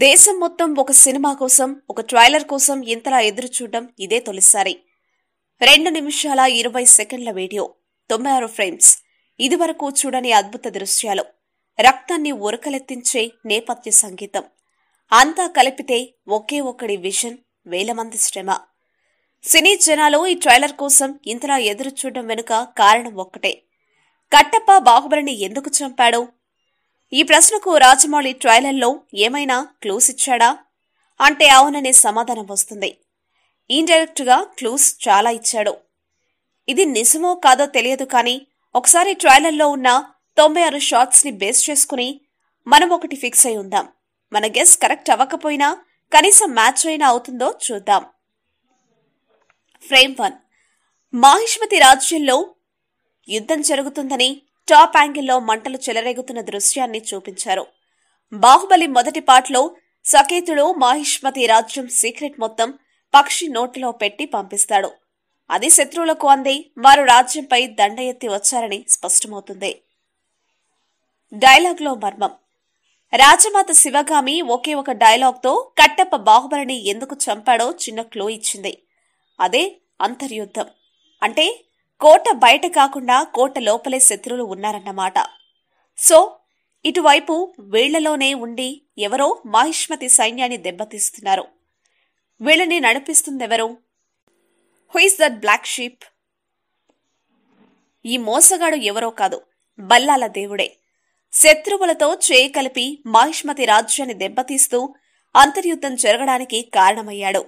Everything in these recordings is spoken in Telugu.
దేశం మొత్తం ఒక సినిమా కోసం, ఒక ట్రైలర్ కోసం ఇంతలా ఎదురు చూడడం ఇదే తొలిసారి. 2 నిమిషాల 20 సెకండ్ల వీడియో, 96 ఫ్రేమ్స్. ఇదివరకు చూడని అద్భుత దృశ్యాలు, రక్తాన్ని ఉరకలెత్తించే నేపథ్య సంగీతం. అంతా కలిపితే ఒకే ఒక్కడి విజన్, వేల మంది శ్రమ. సినీ జనాలు ఈ ట్రైలర్ కోసం ఇంతలా ఎదురు చూడడం వెనుక కారణం ఒక్కటే. కట్టప్ప బాహుబలిని ఎందుకు చంపాడు? ఈ ప్రశ్నకు రాజమౌళి ట్రైలర్లో ఏమైనా క్లూస్ ఇచ్చాడా అంటే అవుననే సమాధానం వస్తుంది. ఇండైరెక్ట్ గా క్లూస్ చాలా ఇచ్చాడు. ఇది నిజమో కాదో తెలియదు కానీ ఒకసారి ట్రైలర్లో ఉన్న 96 షాట్స్ ని బేస్ చేసుకుని మనం ఒకటి ఫిక్స్ అయి ఉందాం. మన గెస్ కరెక్ట్ అవ్వకపోయినా కనీసం మ్యాచ్ అయినా అవుతుందో చూద్దాం. ఫ్రేమ్ 1. మాహిష్మతి రాజ్యంలో యుద్ధం జరుగుతుందని టాప్ యాంగిల్లో మంటలు చెలరేగుతున్న దృశ్యాన్ని చూపించారు. బాహుబలి మొదటి పార్ట్లో సకేతుడు మాహిష్మతి రాజ్యం సీక్రెట్ మొత్తం పక్షి నోటిలో పెట్టి పంపిస్తాడు. అది శత్రువులకు అంది వారు రాజ్యంపై దండ ఎత్తి వచ్చారని స్పష్టమవుతుంది. డైలాగ్లో మర్మం. రాజమాత శివగామి ఒకే ఒక డైలాగ్తో కట్టప్ప బాహుబలిని ఎందుకు చంపాడో చిన్న క్లూ ఇచ్చింది. అదే అంతర్యుద్ధం. అంటే కోట బయట కాకుండా కోట లోపలే శత్రువులు ఉన్నారన్నమాట. సో ఇటువైపు వీళ్లలోనే ఉండి ఎవరో మాహిష్మతి సైన్యాన్ని దెబ్బతీస్తున్నారు. వీళ్ళని నడిపిస్తుందెవరు? Who is that black sheep? ఈ మోసగాడు ఎవరో కాదు, బల్లాల దేవుడే. శత్రువులతో చేయి కలిపి మాహిష్మతి రాజ్యాన్ని దెబ్బతీస్తూ అంతర్యుద్ధం జరగడానికి కారణమయ్యాడు.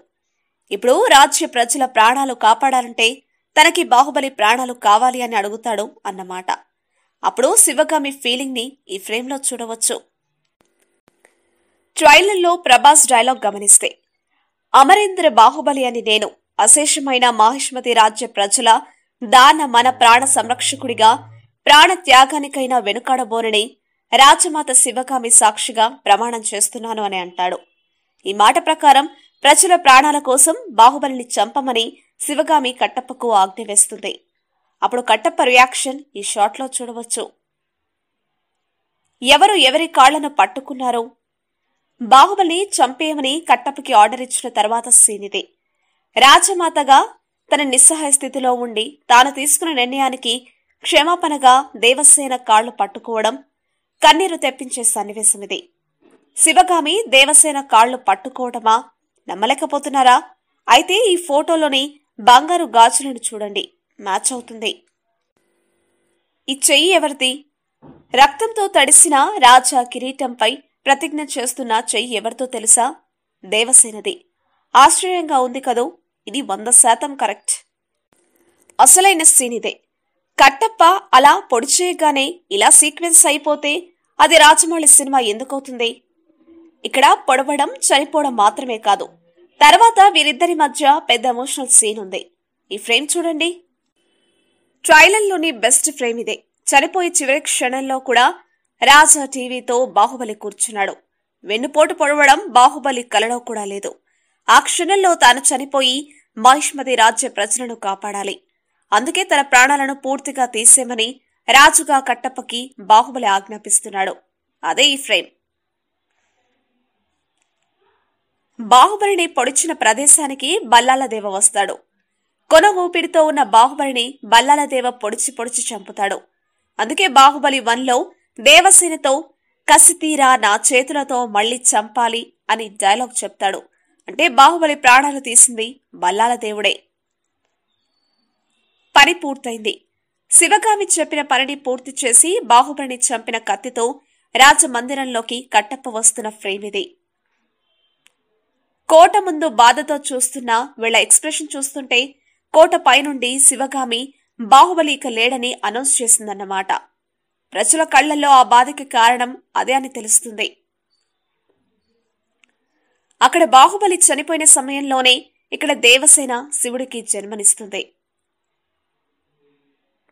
ఇప్పుడు రాజ్య ప్రజల ప్రాణాలు కాపాడాలంటే తనకి బాహుబలి ప్రాణాలు కావాలి అని అడుగుతాడు అన్నమాట. అప్పుడు శివగామి ఫీలింగ్ ని ఈ ఫ్రేమ్లో చూడవచ్చు. ట్రైలర్లో ప్రభాస్ డైలాగ్ గమనిస్తే, అమరేంద్ర బాహుబలి అని నేను అశేషమైన మాహిష్మతి రాజ్య ప్రజల దాన మన ప్రాణ సంరక్షకుడిగా ప్రాణ త్యాగానికైనా వెనుకాడబోనని రాజమాత శివగామి సాక్షిగా ప్రమాణం చేస్తున్నాను అని అంటాడు. ఈ మాట ప్రకారం ప్రజల ప్రాణాల కోసం బాహుబలిని చంపమని శివగామి కట్టప్పకు ఆజ్ఞ వేస్తుంది. అప్పుడు కట్టప్ప రియాక్షన్ ఈ షాట్లో చూడవచ్చు. ఎవరు ఎవరి కాళ్లను పట్టుకున్నారో? బాహుబలిని చంపేయమని కట్టప్పకి ఆర్డర్ ఇచ్చిన తర్వాత సీన్ ఇది. రాజమాతగా తన నిస్సహాయ స్థితిలో ఉండి తాను తీసుకున్న నిర్ణయానికి క్షమాపణగా దేవసేన కాళ్లు పట్టుకోవడం, కన్నీరు తెప్పించే సన్నివేశం ఇది. శివగామి దేవసేన కాళ్లు పట్టుకోవడమా? నమ్మలేకపోతున్నారా? అయితే ఈ ఫోటోలోని బంగారు గాజులను చూడండి, మ్యాచ్ అవుతుంది. ఈ చెయ్యి ఎవరిది? రక్తంతో తడిసిన రాజా కిరీటంపై ప్రతిజ్ఞ చేస్తున్న చెయ్యి ఎవరితో తెలుసా? దేవసేనది. ఆశ్చర్యంగా ఉంది కదూ? ఇది 100% కరెక్ట్. అసలైన సీన్ ఇదే. కట్టప్ప అలా పొడి చేయగానే ఇలా సీక్వెన్స్ అయిపోతే అది రాజమౌళి సినిమా ఎందుకవుతుంది? ఇక్కడ పొడవడం, చనిపోవడం మాత్రమే కాదు, తర్వాత వీరిద్దరి మధ్య పెద్ద ఎమోషనల్ సీన్ ఉంది. ఈ ఫ్రేమ్ చూడండి. ట్రైలర్లోని బెస్ట్ ఫ్రేమ్ ఇదే. చనిపోయే చివరి క్షణంలో కూడా రాజా టీవీతో బాహుబలి కూర్చున్నాడు. వెన్నుపోటు పొడవడం బాహుబలి కలలో కూడా లేదు. ఆ క్షణంలో తాను చనిపోయి మాహిష్మతి రాజ్య ప్రజలను కాపాడాలి. అందుకే తన ప్రాణాలను పూర్తిగా తీసేమని రాజుగా కట్టప్పకి బాహుబలి ఆజ్ఞాపిస్తున్నాడు. అదే ఈ ఫ్రేమ్. బాహుబలిని పొడిచిన ప్రదేశానికి బల్లాలదేవ వస్తాడు. కొన ఊపిరితో ఉన్న బాహుబలిని బల్లాలదేవ పొడిచి చంపుతాడు. అందుకే బాహుబలి 1లో దేవసేనతో కసితీరా నా చేతులతో మళ్లీ చంపాలి అని డైలాగ్ చెప్తాడు. అంటే బాహుబలి ప్రాణాలు తీసింది బల్లాలదేవుడే. పని పూర్తయింది. శివగామి చెప్పిన పనిని పూర్తి చేసి బాహుబలిని చంపిన కత్తితో రాజమందిరంలోకి కట్టప్ప వస్తున్న ఫ్రేమ్ ఇది. కోట ముందు బాధతో చూస్తున్న వీళ్ల ఎక్స్ప్రెషన్ చూస్తుంటే కోట పైనుండి శివగామి బాహుబలి ఇక లేడని అనౌన్స్ చేసిందన్నమాట. ప్రజల కళ్లలో ఆ బాధకి కారణం అదే అని తెలుస్తుంది. అక్కడ బాహుబలి చనిపోయిన సమయంలోనే ఇక్కడ దేవసేన శివుడికి జన్మనిస్తుంది.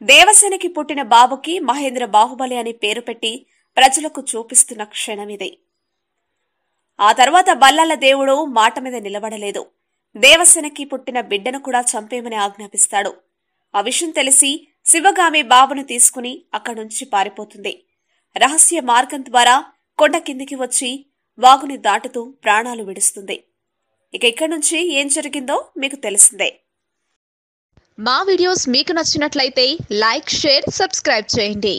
దేవసేనకి పుట్టిన బాబుకి మహేంద్ర బాహుబలి అని పేరు పెట్టి ప్రజలకు చూపిస్తున్న క్షణమిదే. ఆ తర్వాత బల్లాల దేవుడు మాట మీద నిలబడలేదు. దేవసేనకి పుట్టిన బిడ్డను కూడా చంపేమని ఆజ్ఞాపిస్తాడు. ఆ విషయం తెలిసి శివగామి బాబును తీసుకుని అక్కడి నుంచి పారిపోతుంది. రహస్య మార్గం ద్వారా కొండ కిందికి వచ్చి వాగుని దాటుతూ ప్రాణాలు విడుస్తుంది. ఇక ఇక్కడి నుంచి ఏం జరిగిందో మీకు తెలిసిందే. మా వీడియోస్ మీకు నచ్చినట్లయితే లైక్, షేర్, సబ్స్క్రైబ్ చేయండి.